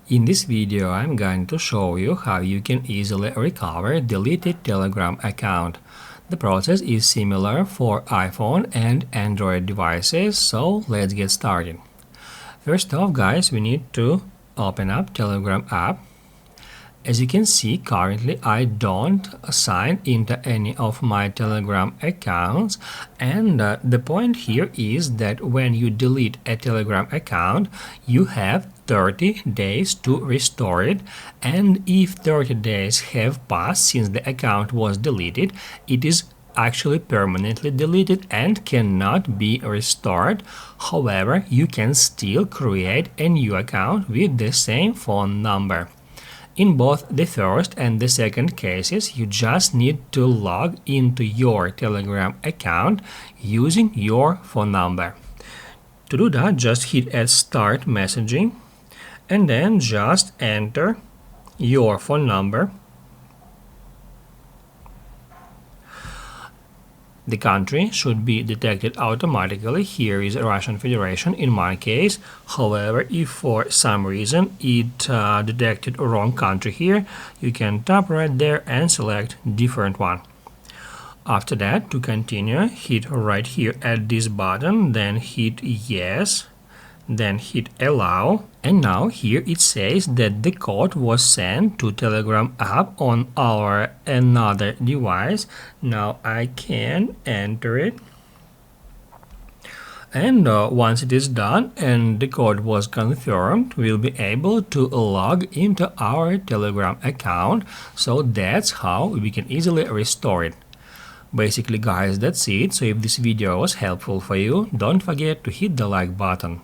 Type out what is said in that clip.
In this video, I'm going to show you how you can easily recover deleted Telegram account. The process is similar for iPhone and Android devices, so let's get started. First off, guys, we need to open up Telegram app. As you can see, currently I don't sign into any of my Telegram accounts, and the point here is that when you delete a Telegram account, you have 30 days to restore it, and if 30 days have passed since the account was deleted, it is actually permanently deleted and cannot be restored. However, you can still create a new account with the same phone number. In both the first and the second cases, you just need to log into your Telegram account using your phone number. To do that, just hit at Start Messaging and then just enter your phone number, the country should be detected automatically. Here is Russian Federation in my case. However, if for some reason it detected a wrong country here, you can tap right there and select different one. After that, to continue, hit right here at this button, then hit yes, then hit allow, and now here it says that the code was sent to Telegram app on our another device. Now I can enter it, and once it is done and the code was confirmed, we'll be able to log into our Telegram account. So that's how we can easily restore it. Basically, guys, that's it. So if this video was helpful for you, don't forget to hit the like button.